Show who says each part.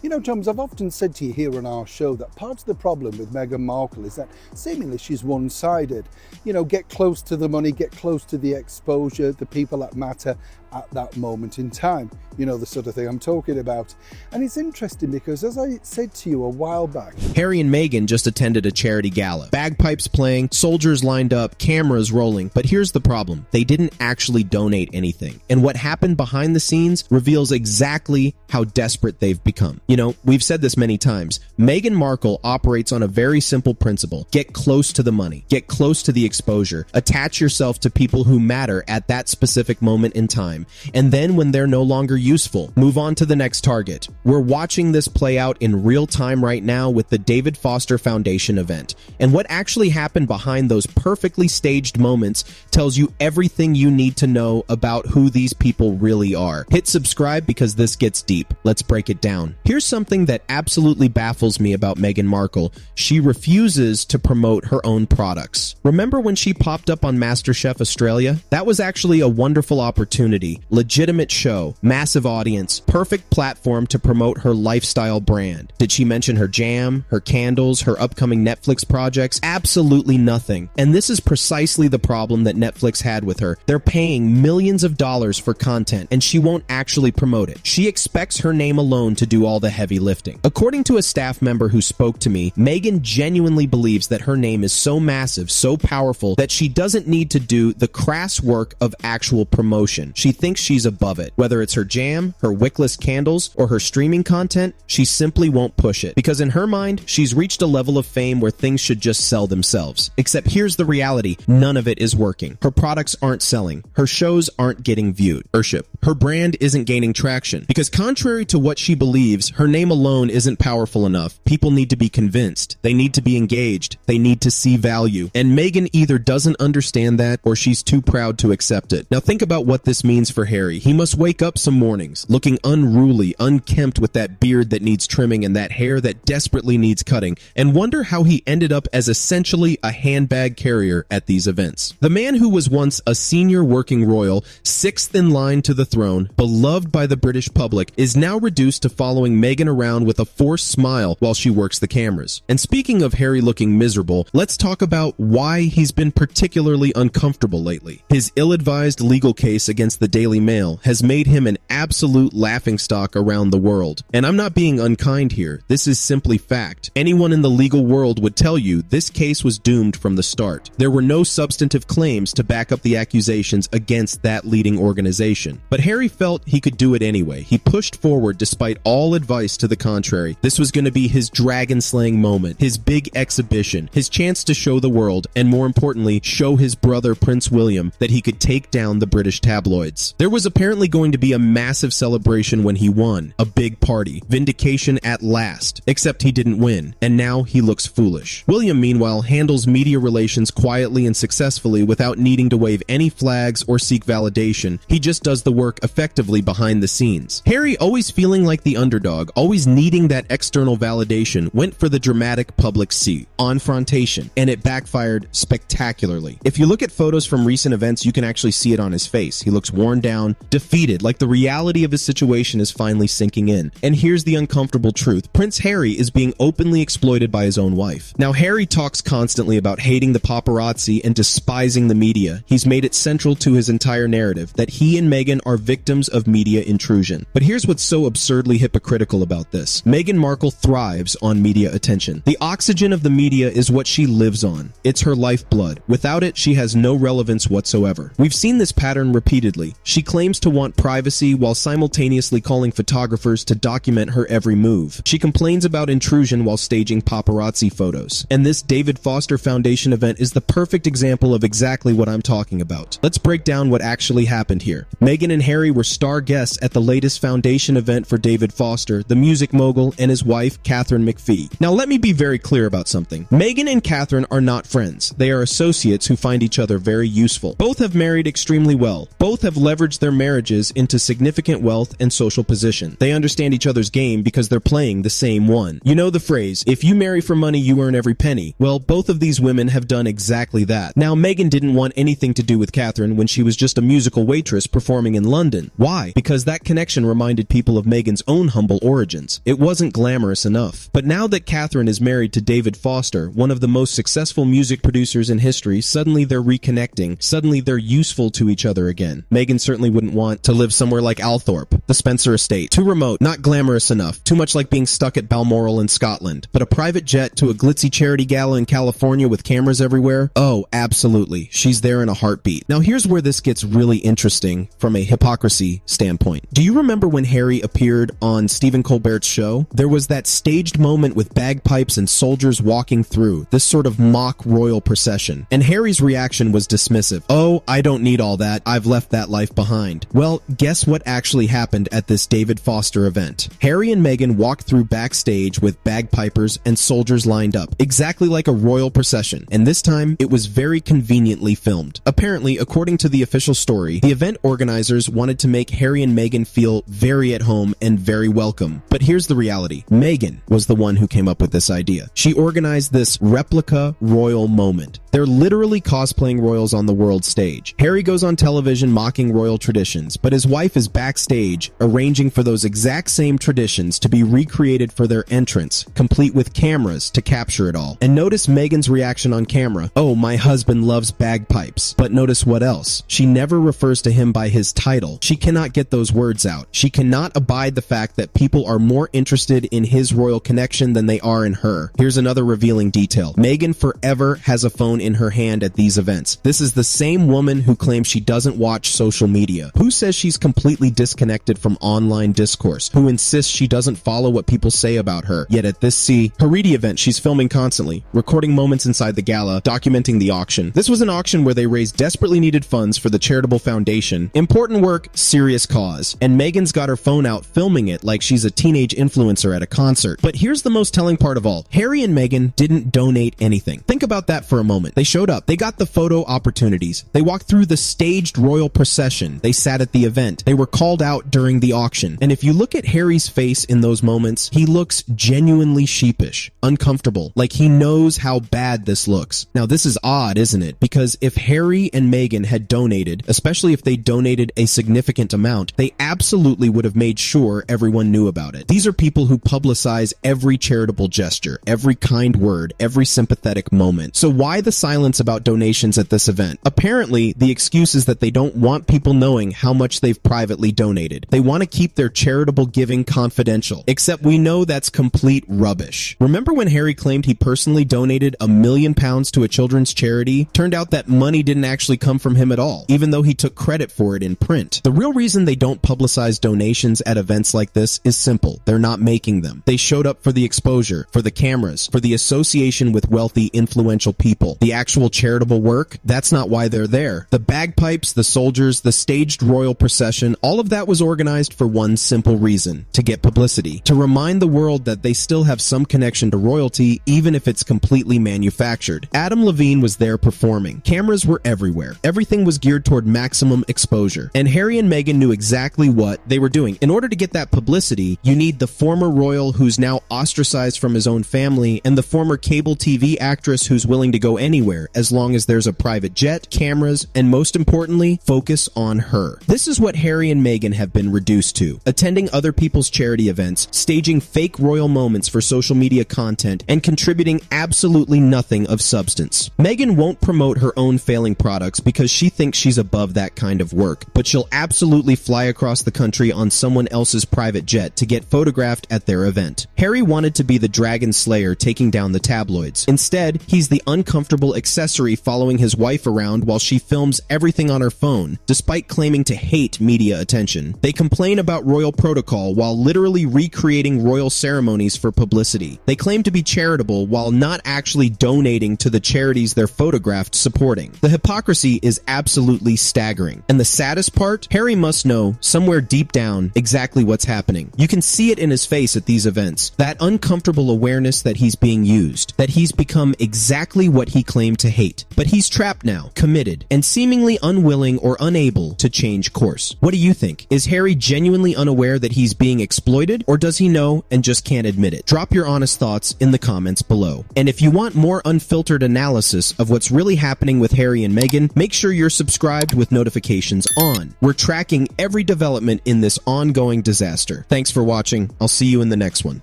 Speaker 1: You know, Joms, I've often said to you here on our show that part of the problem with Meghan Markle is that seemingly she's one-sided. You know, get close to the money, get close to the exposure, the people that matter at that moment in time. You know, the sort of thing I'm talking about. And it's interesting because, as I said to you a while back,
Speaker 2: Harry and Meghan just attended a charity gala. Bagpipes playing, soldiers lined up, cameras rolling. But here's the problem. They didn't actually donate anything. And what happened behind the scenes reveals exactly how desperate they've become. You know, we've said this many times. Meghan Markle operates on a very simple principle. Get close to the money. Get close to the exposure. Attach yourself to people who matter at that specific moment in time. And then when they're no longer useful, move on to the next target. We're watching this play out in real time right now with the David Foster Foundation event. And what actually happened behind those perfectly staged moments tells you everything you need to know about who these people really are. Hit subscribe because this gets deep. Let's break it down. Here's something that absolutely baffles me about Meghan Markle. She refuses to promote her own products. Remember when she popped up on MasterChef Australia? That was actually a wonderful opportunity. Legitimate show, massive audience, perfect platform to promote her lifestyle brand. Did she mention her jam, her candles, her upcoming Netflix projects? Absolutely nothing. And this is precisely the problem that Netflix had with her. They're paying millions of dollars for content, and she won't actually promote it. She expects her name alone to do all the heavy lifting. According to a staff member who spoke to me, Meghan genuinely believes that her name is so massive, so powerful, that she doesn't need to do the crass work of actual promotion. She thinks she's above it. Whether it's her jam, her wickless candles, or her streaming content, she simply won't push it. Because in her mind, she's reached a level of fame where things should just sell themselves. Except here's the reality. None of it is working. Her products aren't selling. Her shows aren't getting viewed. Her brand isn't gaining traction. Because contrary to what she believes, her name alone isn't powerful enough. People need to be convinced. They need to be engaged. They need to see value. And Meghan either doesn't understand that or she's too proud to accept it. Now think about what this means for Harry. He must wake up some mornings looking unruly, unkempt with that beard that needs trimming and that hair that desperately needs cutting, and wonder how he ended up as essentially a handbag carrier at these events. The man who was once a senior working royal, sixth in line to the throne, beloved by the British public, is now reduced to following Meghan around with a forced smile while she works the cameras. And speaking of Harry looking miserable, let's talk about why he's been particularly uncomfortable lately. His ill-advised legal case against the Daily Mail has made him an absolute laughingstock around the world. And I'm not being unkind here. This is simply fact. Anyone in the legal world would tell you this case was doomed from the start. There were no substantive claims to back up the accusations against that leading organization. But Harry felt he could do it anyway. He pushed forward despite all advice to the contrary. This was going to be his dragon-slaying moment, his big exhibition, his chance to show the world, and more importantly, show his brother Prince William that he could take down the British tabloids. There was apparently going to be a massive celebration when he won. A big party. Vindication at last. Except he didn't win. And now he looks foolish. William, meanwhile, handles media relations quietly and successfully without needing to wave any flags or seek validation. He just does the work effectively behind the scenes. Harry, always feeling like the underdog, always needing that external validation, went for the dramatic public see. Confrontation. And it backfired spectacularly. If you look at photos from recent events, you can actually see it on his face. He looks worn down, defeated, like the reality of his situation is finally sinking in. And here's the uncomfortable truth. Prince Harry is being openly exploited by his own wife. Now, Harry talks constantly about hating the paparazzi and despising the media. He's made it central to his entire narrative that he and Meghan are victims of media intrusion. But here's what's so absurdly hypocritical about this. Meghan Markle thrives on media attention. The oxygen of the media is what she lives on. It's her lifeblood. Without it, she has no relevance whatsoever. We've seen this pattern repeatedly. She claims to want privacy while simultaneously calling photographers to document her every move. She complains about intrusion while staging paparazzi photos. And this David Foster Foundation event is the perfect example of exactly what I'm talking about. Let's break down what actually happened here. Meghan and Harry were star guests at the latest foundation event for David Foster, the music mogul, and his wife, Catherine McPhee. Now, let me be very clear about something. Meghan and Catherine are not friends. They are associates who find each other very useful. Both have married extremely well. Both have leveraged leverage their marriages into significant wealth and social position. They understand each other's game because they're playing the same one. You know the phrase, if you marry for money, you earn every penny. Well, both of these women have done exactly that. Now, Meghan didn't want anything to do with Catherine when she was just a musical waitress performing in London. Why? Because that connection reminded people of Meghan's own humble origins. It wasn't glamorous enough. But now that Catherine is married to David Foster, one of the most successful music producers in history, suddenly they're reconnecting. Suddenly they're useful to each other again. Meghan certainly wouldn't want to live somewhere like Althorpe, the Spencer estate. Too remote, not glamorous enough, too much like being stuck at Balmoral in Scotland. But a private jet to a glitzy charity gala in California with cameras everywhere? Oh, absolutely. She's there in a heartbeat. Now here's where this gets really interesting from a hypocrisy standpoint. Do you remember when Harry appeared on Stephen Colbert's show? There was that staged moment with bagpipes and soldiers walking through, this sort of mock royal procession. And Harry's reaction was dismissive. Oh, I don't need all that. I've left that life behind. Well, guess what actually happened at this David Foster event? Harry and Meghan walked through backstage with bagpipers and soldiers lined up, exactly like a royal procession. And this time, it was very conveniently filmed. Apparently, according to the official story, the event organizers wanted to make Harry and Meghan feel very at home and very welcome. But here's the reality. Meghan was the one who came up with this idea. She organized this replica royal moment. They're literally cosplaying royals on the world stage. Harry goes on television mocking royal traditions, but his wife is backstage arranging for those exact same traditions to be recreated for their entrance, complete with cameras to capture it all. And notice Meghan's reaction on camera. Oh, my husband loves bagpipes. But notice what else? She never refers to him by his title. She cannot get those words out. She cannot abide the fact that people are more interested in his royal connection than they are in her. Here's another revealing detail. Meghan forever has a phone in her hand at these events. This is the same woman who claims she doesn't watch social media, who says she's completely disconnected from online discourse, who insists she doesn't follow what people say about her. Yet at this Haridi event, she's filming constantly, recording moments inside the gala, documenting the auction. This was an auction where they raised desperately needed funds for the charitable foundation. Important work, serious cause. And Meghan's got her phone out filming it like she's a teenage influencer at a concert. But here's the most telling part of all. Harry and Meghan didn't donate anything. Think about that for a moment. They showed up. They got the photo opportunities. They walked through the staged royal procession. They sat at the event. They were called out during the auction. And if you look at Harry's face in those moments, he looks genuinely sheepish, uncomfortable, like he knows how bad this looks. Now, this is odd, isn't it? Because if Harry and Meghan had donated, especially if they donated a significant amount, they absolutely would have made sure everyone knew about it. These are people who publicize every charitable gesture, every kind word, every sympathetic moment. So why the silence about donations at this event? Apparently, the excuse is that they don't want people knowing how much they've privately donated. They want to keep their charitable giving confidential. Except we know that's complete rubbish. Remember when Harry claimed he personally donated £1 million to a children's charity? Turned out that money didn't actually come from him at all, even though he took credit for it in print. The real reason they don't publicize donations at events like this is simple. They're not making them. They showed up for the exposure, for the cameras, for the association with wealthy, influential people. The actual charitable work, that's not why they're there. The bagpipes, the soldiers, the staged royal procession, all of that was organized for one simple reason: to get publicity, to remind the world that they still have some connection to royalty, even if it's completely manufactured. Adam Levine was there performing. Cameras were everywhere. Everything was geared toward maximum exposure. And Harry and Meghan knew exactly what they were doing. In order to get that publicity, you need the former royal who's now ostracized from his own family, and the former cable TV actress who's willing to go anywhere as long as there's a private jet, cameras, and most importantly, focus on her. This is what Harry and Meghan have been reduced to: attending other people's charity events, staging fake royal moments for social media content, and contributing absolutely nothing of substance. Meghan won't promote her own failing products because she thinks she's above that kind of work, but she'll absolutely fly across the country on someone else's private jet to get photographed at their event. Harry wanted to be the dragon slayer taking down the tabloids. Instead, he's the uncomfortable accessory following his wife around while she films everything on her phone, despite claiming to hate media attention. They complain about royal protocol while literally recreating royal ceremonies for publicity. They claim to be charitable while not actually donating to the charities they're photographed supporting. The hypocrisy is absolutely staggering. And the saddest part? Harry must know, somewhere deep down, exactly what's happening. You can see it in his face at these events. That uncomfortable awareness that he's being used, that he's become exactly what he claimed to hate. But he's trapped now, committed, and seemingly unwilling or unable impossible to change course. What do you think? Is Harry genuinely unaware that he's being exploited, or does he know and just can't admit it? Drop your honest thoughts in the comments below. And if you want more unfiltered analysis of what's really happening with Harry and Meghan, make sure you're subscribed with notifications on. We're tracking every development in this ongoing disaster. Thanks for watching. I'll see you in the next one.